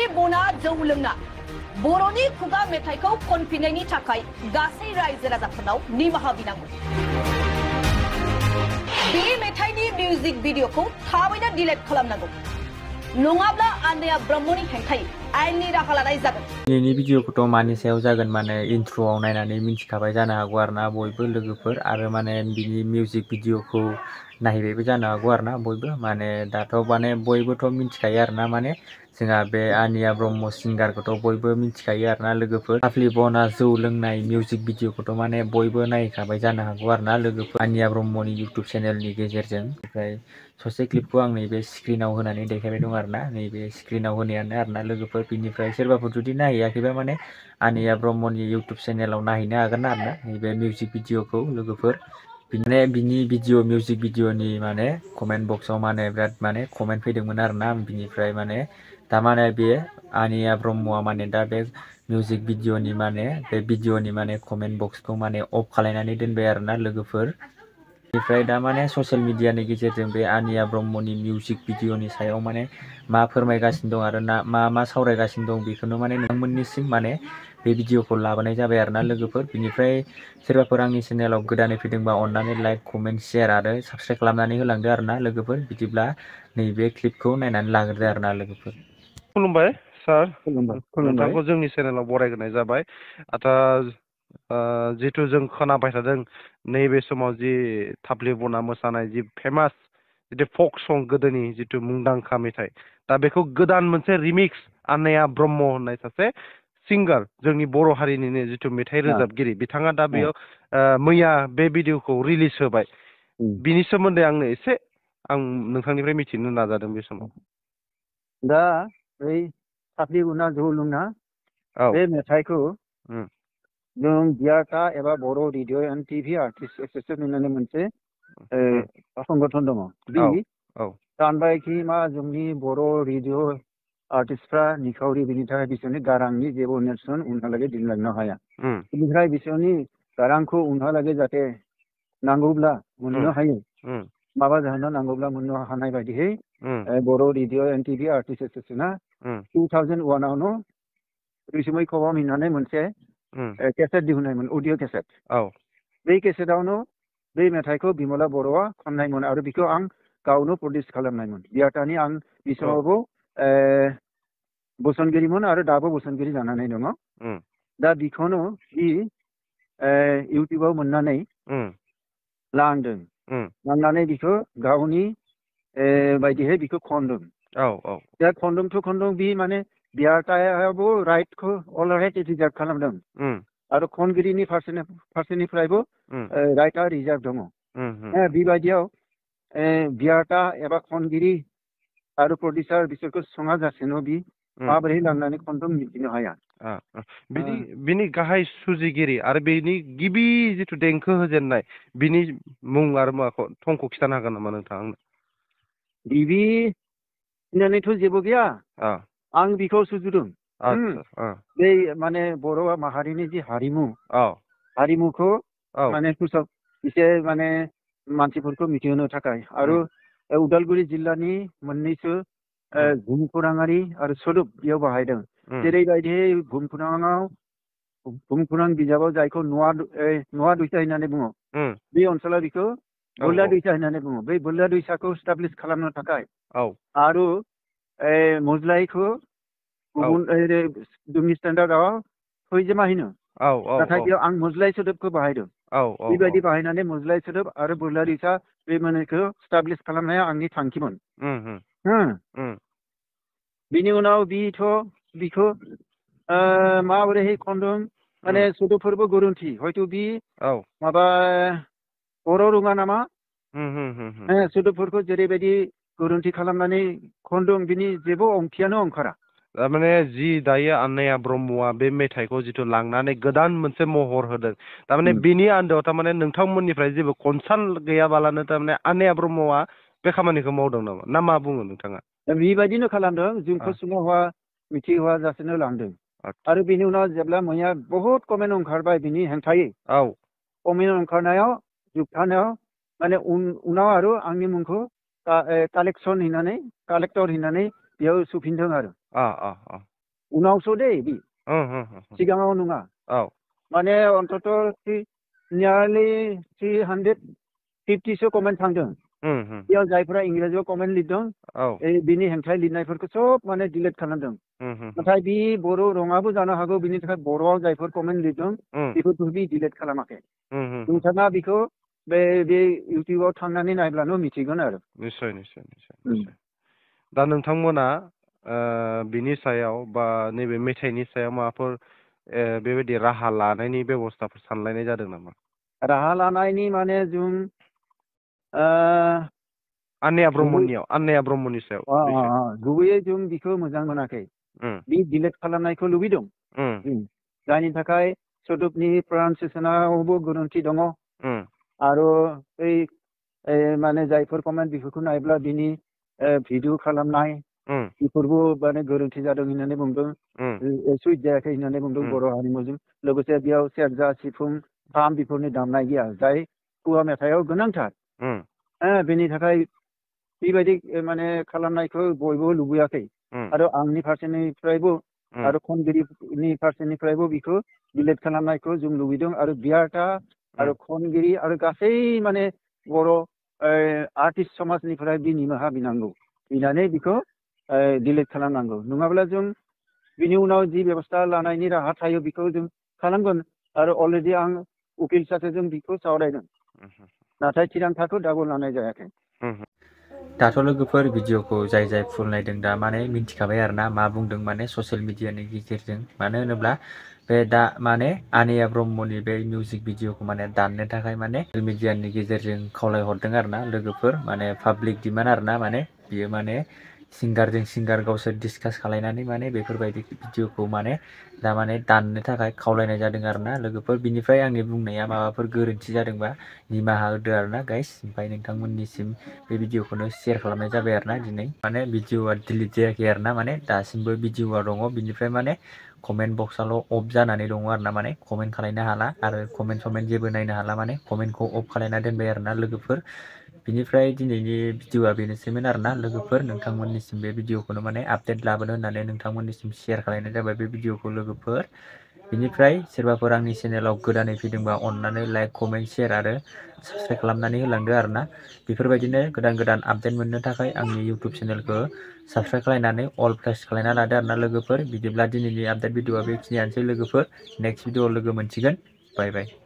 थाफ्लि बना जौ लोंना बर'नि खुगा मेथाइखौ खनफिननायनि थाखाय गासै रायजो राजाफोरनाव निमाहा बिनांगौ। बे मेथाइनि मिउजिक भिडिअखौ थाबैनो डिलीट खालामनांगौ नङाब्ला आन्दाया ब्रह्मनि हेंथायै आयेननि राहा लानाय जागोन। दिनैनि भिडिअखौथ' मानि सायाव जागोन माने इन्ट्र'आव नायनानै मिन्थिखाबाय जानो हागौ आरोना बयबो लोगोफोर आरो माने बिनि मिउजिक भिडिअखौ नायबायबो जानो हागौ आरोना बयबो माने दाथ' माने बयबोथ' मिन्थिखायो आरोना माने जोंहा बे आनिया ब्रह्म सिंगारखौथ' बयबो मिन्थिखायो आरोना लोगोफोर थाफ्लि बना जौ लोंनाय मिउजिक भिडिअखौथ' माने बयबो नायखाबाय जानो हागौ आरोना लोगोफोर आनिया ब्रह्मनि इउटुब चेनेलनि गेजेरजों। ओमफ्राय ससे क्लिपखौ आं नैबे स्क्रिनाव होनानै देखायबाय दं आरोना नैबे स्क्रिनाव होनायानो आरोना लोगोफोर बिनिफ्राय सोरबाफोर जुदि नायहैयाखैबा माने आनिया ब्रह्मनि इउटुब चेनेलाव नायहैनो हागोन आरोना नैबे मिउजिक भिडिअखौ लोगोफोर बिनि भिडिअ मिउजिक भिडिअनि माने कमेन्ट बक्सआव माने बिराद माने कमेन्ट फैदोंमोन आरोना बिनिफ्राय माने दा माने बे आनिया ब्रह्मआ माने दा बे मिउजिक भिडिअनि माने बे भिडिअनि माने कमेन्ट बक्सखौ माने अफ खालायनानै दोनबाय आरोना लोगोफोर। बेनिफ्राय दा माने ससियेल मिडियानि गेजेरजों बे आनिया ब्रह्मनि मिउजिक भिडिअनि सायाव माने मा फोरमायगासिनो दं आरो मा सावरायगासिनो दं बेखौनो माने नोंथांमोननिसिम माने बे भिडिअखौ लाबोनाय जाबाय आरोना लोगोफोर। बिनिफ्राय सोरबाफोर आंनि चेनेलाव गोदानै फैदोंबा अननानै लाइक कमेन्ट शेयार आरो साबस्क्राइब खालामनानै होलांदो आरोना लोगोफोर। बिदिब्ला नैबे क्लिपखौ नायनानै लाग्रोदो आरोना लोगोफोर। खुलुमबाय सार खुलुमबाय। नोंथांखौ जोंनि चेनेलाव बरायग्रोनाय जाबाय। जिहेथु जों खोनाबाय थादों नैबे समाव जि थाफ्लि बना मोसानाय जि फेमास जितु फक सं गोदोनि जितु मुंदांखा मेथाइ दा बेखौ गोदान मोनसे रिमिक्स आनैया ब्रह्म होननाय सासे सिंगार जोंनि बर' हारिनिनो जितु मेथाइ रोजाबगिरि बिथाङा दा बेयाव मैया बे भिडिअखौ रिलिज होबाय। बिनि सोमोन्दै आंनो एसे आं नोंथांनिफ्राय मिथिनो नाजादों बे समाव। दा बै थाफ्लि बना जौ लोंना औ बे मेथाइखौ जों बियाटा एबा बर' radio and TV artist association होननानै मोनसे संगठन दङ। बे औ औ सानबायखि मा जोंनि बर' रेडिअ आर्टिस्टफ्रा निखावरि बिनि थाखाय बिसोरनि गारांनि जेबो नेरसोन उनहालागै दिनलांनो हाया। बेनिफ्राय बिसोरनि गारांखौ उनहालागै जाहाथे नांगौब्ला मोननो हायो माबा जाहोनाव नांगौब्ला मोननो हानाय बायदियै बर' रेडिअ एन्ड टिभि आर्टिस्ट एस'सियेसना 2001आवनो रैसुमै खबाम होननानै मोनसे केसेट दिहुननायमोन अडिअ केसेट। बे केसेटआवनो बे मेथाइखौ बिमला बर'आ खननायमोन आरो बेखौ आं गावनो प्रडिउस खालामनायमोन। बियाटानि आं बे समावबो बोसोनगिरिमोन आरो दाबो बोसोनगिरि जानानै दङ। दा बेखौनो बि इउटुबाव मोननानै लांदों लांनानै बिखौ गावनि बायदियै बिखौ खनदों। दा खनदों बि माने बियाटायाबो राइटखौ अलराइट रिजार्भ खालामदों आरो खनगिरिनि फारसेनिफ्रायबो राइटआ रिजार्भ दङ। बेबायदियाव बियाटा एबा खनगिरि आरो प्रडिउसार बिसोरखौ सङा जासेनो बि माबोरै लांनानै खनदों मिथिनो हाया। बिनि गाहाय सुजुगिरि आरो बेनि गिबि जिथु देंखो होजेननाय बिनि मुं आरो माखौ थंखौ खिथानो हागोन नामा नोंथाङा आंनो? गिबि होननानैथ' जेबो गैया आं बिखौ सुजुदों। बे माने बर' माहारिनि जि हारिमुखौ माने एसे माने मानसिफोरखौ मिथिहोनो थाखाय आरो उदालगुरि जिल्लानि मोननैसो भुमखौराङारि आरो सोदोब बेयाव बाहायदों। जेरैबायदि भुमखौरां बिजाबाव जायखौ नुवा दैसा होननानै बुङो बे ओनसोलाव बेखौ बोरला दैसा होननानै बुङो। बै बोरला दैसाखौ स्टाब्लिस खालामनो थाखाय आरो मज्लायखौ गुबुन जोंनि स्टेन्डार्डआव फैजेमा होनो नाथाय बेयाव आं मज्लाय सोदोबखौ बाहायदों। बेबायदि बाहायनानै मज्लाय सोदोब आरो बोरला दैसा बे मोननैखौ स्टाब्लिस खालामनाया आंनि थांखिमोन। बिनि उनाव बिखौ माबोरैहाय खनदों माने सोदोबफोरबो गोरोन्थि हयथ' बि माबा बर' रोङा नामा सोदोबफोरखौ जेरैबायदि गोरोन्थि खालामनानै खनदों बिनि जेबो ओंथियानो ओंखारा। थारमाने जि दायो आनैया ब्रह्मआ बे मेथाइखौ जिथु लांनानै गोदान मोनसे महर होदों थारमाने बेनि आन्दोआव थारमाने नोंथांमोननिफ्राय जेबो कनसार्न गैयाबालानो थारमाने आनैया ब्रह्मआ बे खामानिखौ मावदों नामा ना मा बुङो नोंथाङा? बेबायदिनो खालामदों जोंखौ सिगाङाव मिथिहोआ जासेनो लांदों आरो बेनि उनाव जेब्ला मैया बहुद कमेन्ट ओंखारबाय बिनि हेंथायै कमेन्ट ओंखारनायाव जोबथानायाव माने उनाव आरो आंनि मुंखौ कालेक्टर होननानै बेयाव सुफिनदों आरो उनावसो दे बि सिगाङाव नङा औ माने अन्तत नियारलि 350सो कमेन्ट थांदों बेयाव जायफोरा इंराजियाव कमेन्ट लिरदों बिनि हेंथायै लिरनायफोरखौ सब माने डिलिट खालामदों नाथाय बि बर' रङाबो जानो हागौ बिनि थाखाय बर'आव जायफोर कमेन्ट लिरदों बेफोरखौ बि डिलिट खालामाखै नोंथाङा बेखौ बे इउटिउबाव थांनानै नायब्लानो मिथिगोन आरो निश्चय निश्चय निश्चय दा नोंथांमोना बिनि सायाव बा नैबे मेथाइनि सायाव माबाफोर बेबायदि राहा लानायनि बेब'स्थाफोर सानलायनाय जादों नामा राहा लानायनि माने जों आन्नाया ब्रह्मनि सायाव गुबैयै जों बेखौ मोजां मोनाखै बे डिलिट खालामनायखौ लुबैदों जायनि थाखाय सोदोबनि प्रनाउन्सियेसनावबो गोरोन्थि दङ आरो बै माने जायफोर कमेन्ट बेफोरखौ नायब्ला बिनि भिडिअ खालामनाय बेफोरबो माने गोरोन्थि जादों होननानै बुंदों सुइट जायाखै होननानै बुंदों बर' हारिमुजों लोगोसे बेयाव सेरजा सिफुं खाम बेफोरनि दामनाय गैया जाय खुगा मेथाइआव गोनांथार बेनि थाखाय बेबायदि माने खालामनायखौ बयबो लुबैयाखै आरो आंनि फारसेनिफ्रायबो आरो खनगिरिनि फारसेनिफ्रायबो बेखौ डिलिट खालामनायखौ जों लुबैदों आरो बियारटा आरो खनगिरि आरो गासै माने बर' आर्टिस्ट समाजनिफ्राय निमाहा बिनांगौ बिनानै बेखौ डिलिट खालामनांगौ नङाब्ला जों बिनि उनाव जि बेबस्था लानायनि राहा थायो बेखौ जों खालामगोन आरो अलरेडि आं उकिल साथेजों बेखौ सावरायदों नाथाय थिरांथाखौ दाबो लानाय जायाखै दाथ' लोगोफोर भिडिअखौ जाय फुल नायदों दा माने मिन्थिखाबाय आरोना मा बुंदों माने ससियेल मिडियानि गेजेरजों मानो होनोब्ला बे दा माने आनैया ब्रह्मनि बे मिउजिक भिडिअखौ माने दाननो थाखाय माने ससियेल मिडियानि गेजेरजों खावलायहरदों आरोना लोगोफोर माने पाब्लिक डिमान्ड आरोना माने बियो माने सिंगारजों सिंगार गावसोर डिसकास खालायनानै माने बेफोरबायदि भिडिअखौ माने दा माने दाननो थाखाय खावलायनाय जादों आरोना लोगोफोर बिनिफ्राय आंनि बुंनाया माबाफोर गोरोन्थि जादोंबा निमाहा होदो आरोना गाइस ओमफ्राय नोंथांमोननिसिम बे भिडिअखौनो शेयार खालामनाय जाबाय आरोना दिनै माने भिडिअआ डिलिट जायाखै आरोना माने दासिमबो भिडिअआ दङ बिनिफ्राय माने कमेन्ट बक्सआल' अफ जानानै दङ आरोना माने कमेन्ट खालायनो हाला आरो कमेन्ट जेबो नायनो हाला माने कमेन्टखौ अफ खालायना दोनबाय आरोना लोगोफोर बिनिफ्राय दिनैनि भिडिअआ बेनोसैमोन आरोना लोगोफोर नोंथांमोननिसिम बे भिडिअखौनो माने आपडेट लाबोनो होननानै नोंथांमोननिसिम शेयार खालायनाय जाबाय बे भिडिअखौ लोगोफोर बिनिफ्राय सोरबाफोर आंनि चेनेलाव गोदानै फैदोंबा अननानै लाइक कमेन्ट शेयार आरो साबसक्राइब खालामनानै होलांदो आरोना बेफोरबायदिनो गोदान आपडेट मोननो थाखाय आंनि इउटुब चेनेलखौ साबसक्राइब खालायनानै अल प्रेस खालायना लादो आरोना लोगोफोर बिदिब्ला दिनैनि आपडेट भिडिअआ बेखिनियानोसै लोगोफोर नेक्स्ट भिडिअआव लोगो मोनसिगोन बाय बाय